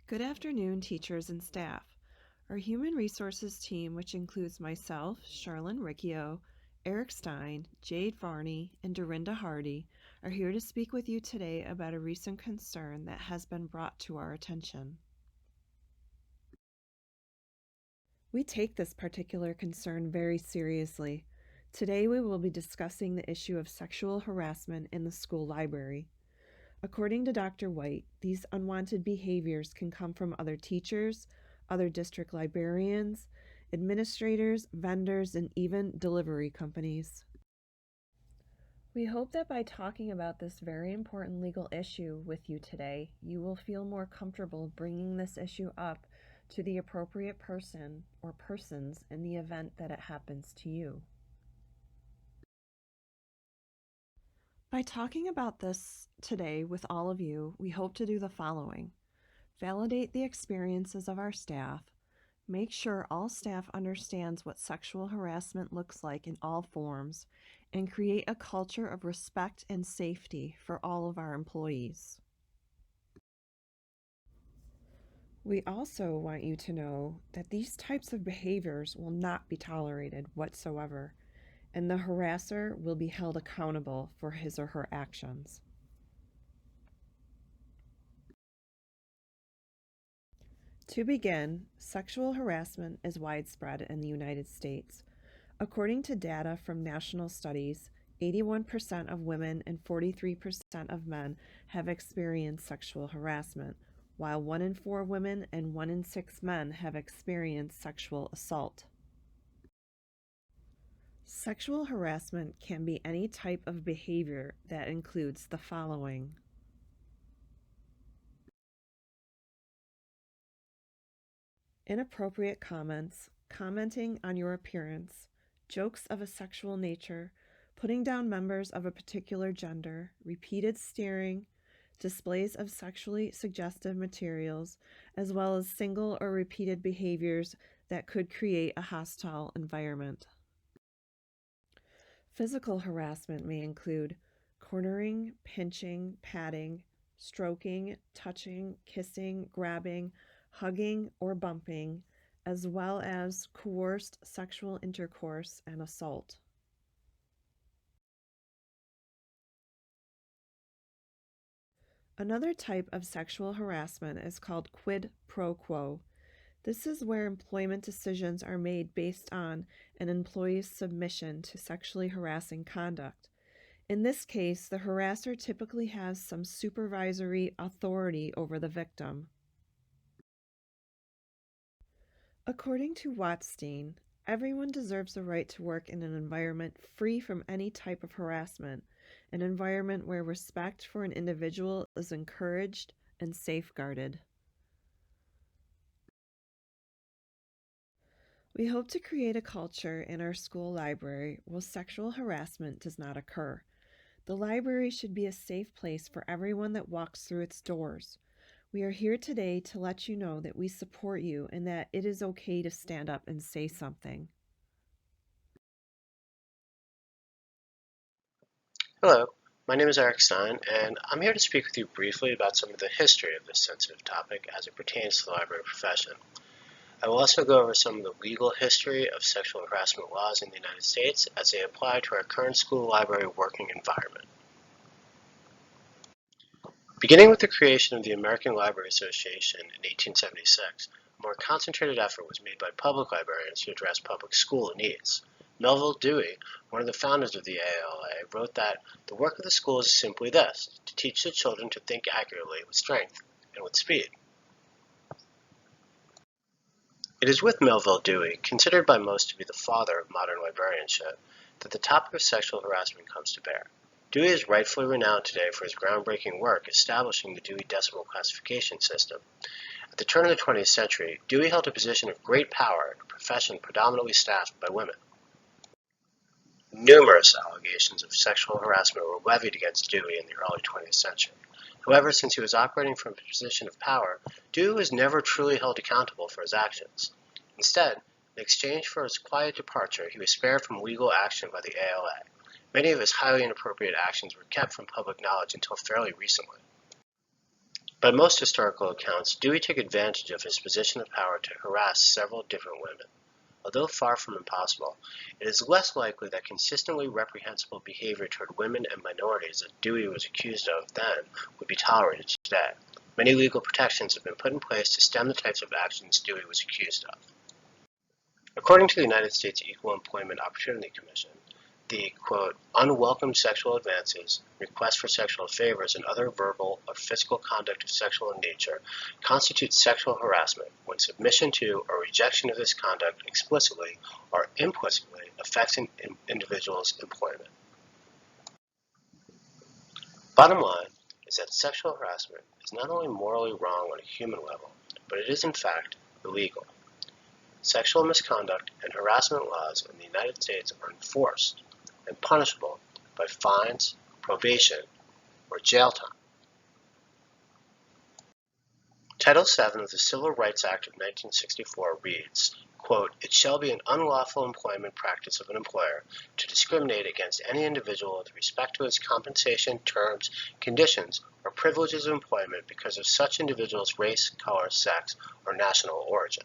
Good afternoon, teachers and staff. Our Human Resources team, which includes myself, Charlin Riccio, Erik Steyn, Jade Varney, and Dorinda Hardy, are here to speak with you today about a recent concern that has been brought to our attention. We take this particular concern very seriously. Today we will be discussing the issue of sexual harassment in the school library. According to Dr. White, these unwanted behaviors can come from other teachers, other district librarians, administrators, vendors, and even delivery companies. We hope that by talking about this very important legal issue with you today, you will feel more comfortable bringing this issue up to the appropriate person or persons in the event that it happens to you. By talking about this today with all of you, we hope to do the following: validate the experiences of our staff, make sure all staff understands what sexual harassment looks like in all forms, and create a culture of respect and safety for all of our employees. We also want you to know that these types of behaviors will not be tolerated whatsoever, and the harasser will be held accountable for his or her actions. To begin, sexual harassment is widespread in the United States. According to data from national studies, 81% of women and 43% of men have experienced sexual harassment, while 1 in 4 women and 1 in 6 men have experienced sexual assault. Sexual harassment can be any type of behavior that includes the following: inappropriate comments, commenting on your appearance, jokes of a sexual nature, putting down members of a particular gender, repeated staring, displays of sexually suggestive materials, as well as single or repeated behaviors that could create a hostile environment. Physical harassment may include cornering, pinching, patting, stroking, touching, kissing, grabbing, hugging, or bumping, as well as coerced sexual intercourse and assault. Another type of sexual harassment is called quid pro quo. This is where employment decisions are made based on an employee's submission to sexually harassing conduct. In this case, the harasser typically has some supervisory authority over the victim. According to Watstein, everyone deserves the right to work in an environment free from any type of harassment, an environment where respect for an individual is encouraged and safeguarded. We hope to create a culture in our school library where sexual harassment does not occur. The library should be a safe place for everyone that walks through its doors. We are here today to let you know that we support you and that it is okay to stand up and say something. Hello, my name is Erik Steyn, and I'm here to speak with you briefly about some of the history of this sensitive topic as it pertains to the library profession. I will also go over some of the legal history of sexual harassment laws in the United States as they apply to our current school library working environment. Beginning with the creation of the American Library Association in 1876, a more concentrated effort was made by public librarians to address public school needs. Melville Dewey, one of the founders of the ALA, wrote that the work of the school is simply this: to teach the children to think accurately with strength and with speed. It is with Melville Dewey, considered by most to be the father of modern librarianship, that the topic of sexual harassment comes to bear. Dewey is rightfully renowned today for his groundbreaking work establishing the Dewey Decimal Classification System. At the turn of the 20th century, Dewey held a position of great power in a profession predominantly staffed by women. Numerous allegations of sexual harassment were levied against Dewey in the early 20th century. However, since he was operating from a position of power, Dewey was never truly held accountable for his actions. Instead, in exchange for his quiet departure, he was spared from legal action by the ALA. Many of his highly inappropriate actions were kept from public knowledge until fairly recently. By most historical accounts, Dewey took advantage of his position of power to harass several different women. Although far from impossible, it is less likely that consistently reprehensible behavior toward women and minorities that Dewey was accused of then would be tolerated today. Many legal protections have been put in place to stem the types of actions Dewey was accused of. According to the United States Equal Employment Opportunity Commission, the, quote, unwelcome sexual advances, requests for sexual favors, and other verbal or physical conduct of sexual nature constitutes sexual harassment when submission to or rejection of this conduct explicitly or implicitly affects an individual's employment. Bottom line is that sexual harassment is not only morally wrong on a human level, but it is in fact illegal. Sexual misconduct and harassment laws in the United States are enforced and punishable by fines, probation, or jail time. Title VII of the Civil Rights Act of 1964 reads, quote, it shall be an unlawful employment practice of an employer to discriminate against any individual with respect to his compensation, terms, conditions, or privileges of employment because of such individual's race, color, sex, or national origin.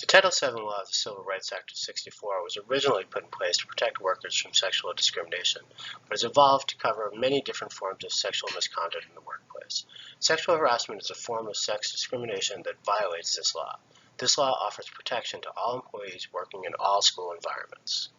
The Title VII law of the Civil Rights Act of '64 was originally put in place to protect workers from sexual discrimination, but has evolved to cover many different forms of sexual misconduct in the workplace. Sexual harassment is a form of sex discrimination that violates this law. This law offers protection to all employees working in all school environments.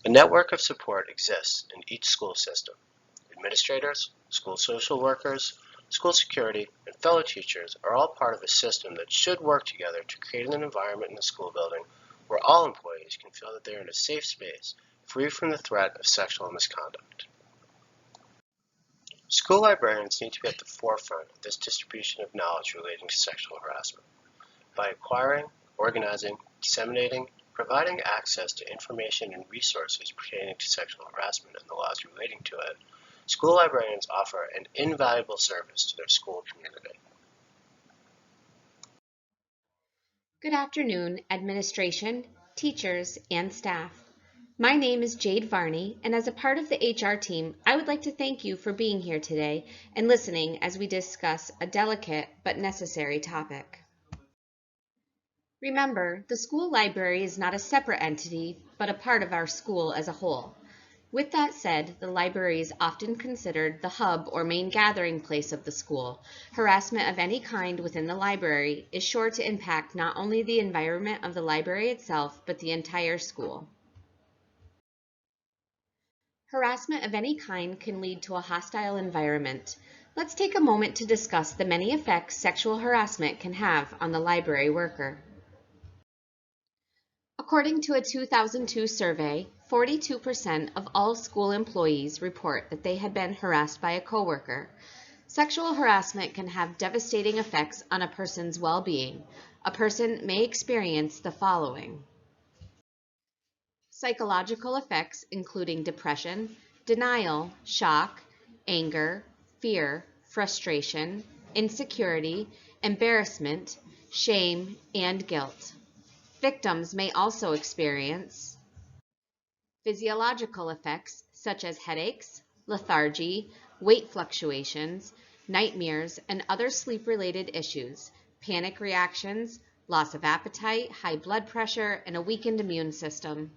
A network of support exists in each school system. Administrators, school social workers, school security, and fellow teachers are all part of a system that should work together to create an environment in the school building where all employees can feel that they are in a safe space, free from the threat of sexual misconduct. School librarians need to be at the forefront of this distribution of knowledge relating to sexual harassment. By acquiring, organizing, disseminating, providing access to information and resources pertaining to sexual harassment and the laws relating to it, school librarians offer an invaluable service to their school community. Good afternoon, administration, teachers, and staff. My name is Jade Varney, and as a part of the HR team, I would like to thank you for being here today and listening as we discuss a delicate but necessary topic. Remember, the school library is not a separate entity, but a part of our school as a whole. With that said, the library is often considered the hub or main gathering place of the school. Harassment of any kind within the library is sure to impact not only the environment of the library itself, but the entire school. Harassment of any kind can lead to a hostile environment. Let's take a moment to discuss the many effects sexual harassment can have on the library worker. According to a 2002 survey, 42% of all school employees report that they had been harassed by a coworker. Sexual harassment can have devastating effects on a person's well-being. A person may experience the following: psychological effects including depression, denial, shock, anger, fear, frustration, insecurity, embarrassment, shame, and guilt. Victims may also experience physiological effects such as headaches, lethargy, weight fluctuations, nightmares, and other sleep-related issues, panic reactions, loss of appetite, high blood pressure, and a weakened immune system.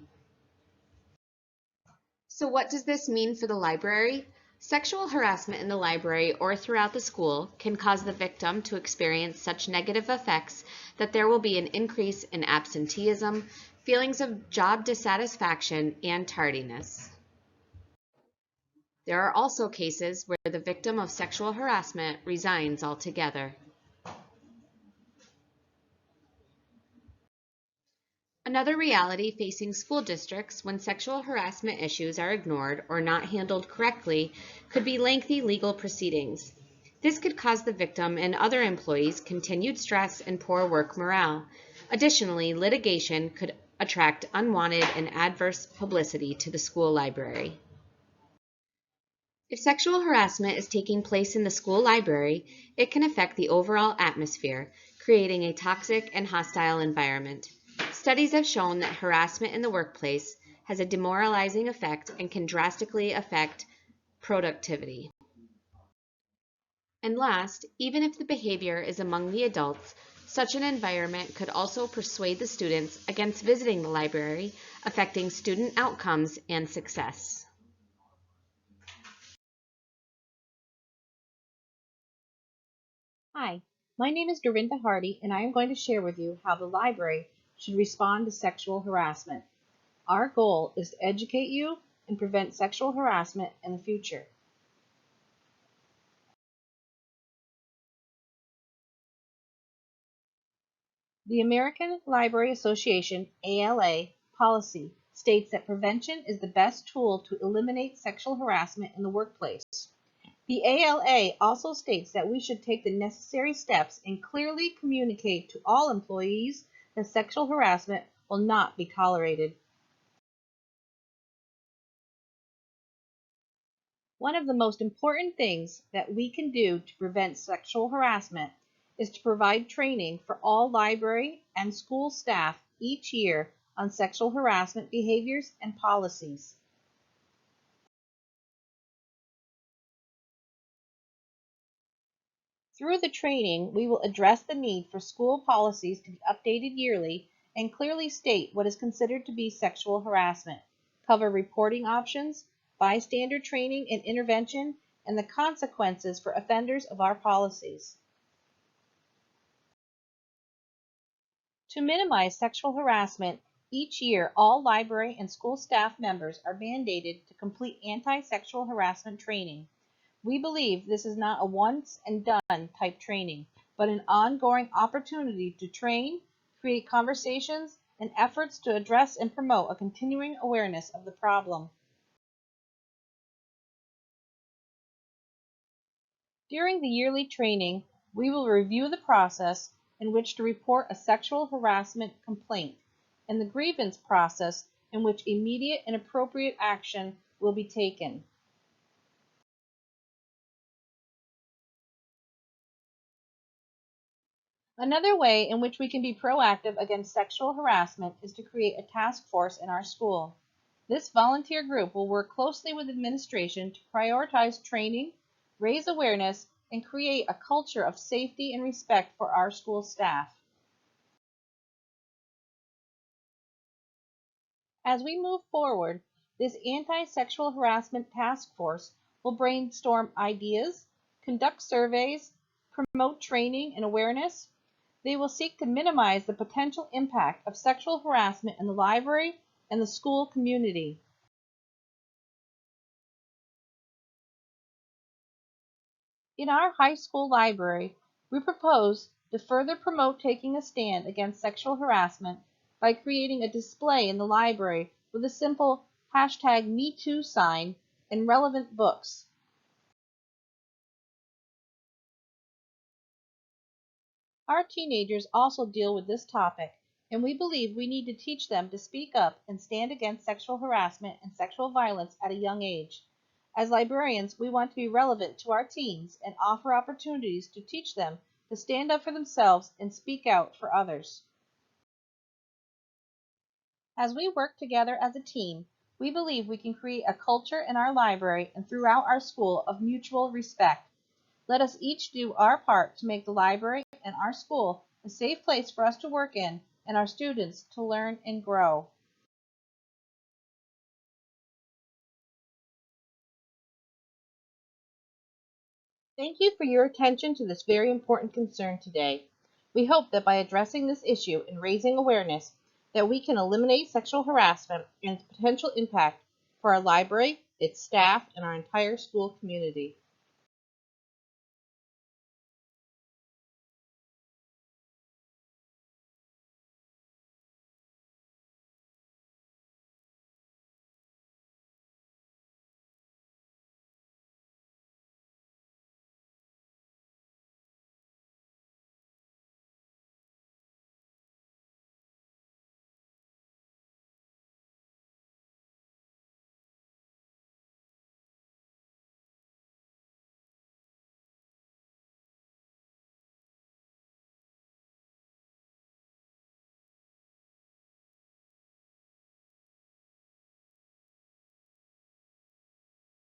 So what does this mean for the library? Sexual harassment in the library or throughout the school can cause the victim to experience such negative effects that there will be an increase in absenteeism, feelings of job dissatisfaction, and tardiness. There are also cases where the victim of sexual harassment resigns altogether. Another reality facing school districts when sexual harassment issues are ignored or not handled correctly could be lengthy legal proceedings. This could cause the victim and other employees continued stress and poor work morale. Additionally, litigation could attract unwanted and adverse publicity to the school library. If sexual harassment is taking place in the school library, it can affect the overall atmosphere, creating a toxic and hostile environment. Studies have shown that harassment in the workplace has a demoralizing effect and can drastically affect productivity. And last, even if the behavior is among the adults, such an environment could also persuade the students against visiting the library, affecting student outcomes and success. Hi, my name is Dorinda Hardy, and I am going to share with you how the library should respond to sexual harassment. Our goal is to educate you and prevent sexual harassment in the future. The American Library Association, ALA, policy states that prevention is the best tool to eliminate sexual harassment in the workplace. The ALA also states that we should take the necessary steps and clearly communicate to all employees that sexual harassment will not be tolerated. One of the most important things that we can do to prevent sexual harassment is to provide training for all library and school staff each year on sexual harassment behaviors and policies. Through the training, we will address the need for school policies to be updated yearly and clearly state what is considered to be sexual harassment, cover reporting options, bystander training and intervention, and the consequences for offenders of our policies. To minimize sexual harassment, each year all library and school staff members are mandated to complete anti-sexual harassment training. We believe this is not a once and done type training, but an ongoing opportunity to train, create conversations, and efforts to address and promote a continuing awareness of the problem. During the yearly training, we will review the process in which to report a sexual harassment complaint and the grievance process in which immediate and appropriate action will be taken. Another way in which we can be proactive against sexual harassment is to create a task force in our school. This volunteer group will work closely with administration to prioritize training, raise awareness, and create a culture of safety and respect for our school staff. As we move forward, this anti-sexual harassment task force will brainstorm ideas, conduct surveys, promote training and awareness. They will seek to minimize the potential impact of sexual harassment in the library and the school community. In our high school library, we propose to further promote taking a stand against sexual harassment by creating a display in the library with a simple #MeToo sign and relevant books. Our teenagers also deal with this topic, and we believe we need to teach them to speak up and stand against sexual harassment and sexual violence at a young age. As librarians, we want to be relevant to our teens and offer opportunities to teach them to stand up for themselves and speak out for others. As we work together as a team, we believe we can create a culture in our library and throughout our school of mutual respect. Let us each do our part to make the library and our school a safe place for us to work in and our students to learn and grow. Thank you for your attention to this very important concern today. We hope that by addressing this issue and raising awareness, that we can eliminate sexual harassment and its potential impact for our library, its staff, and our entire school community.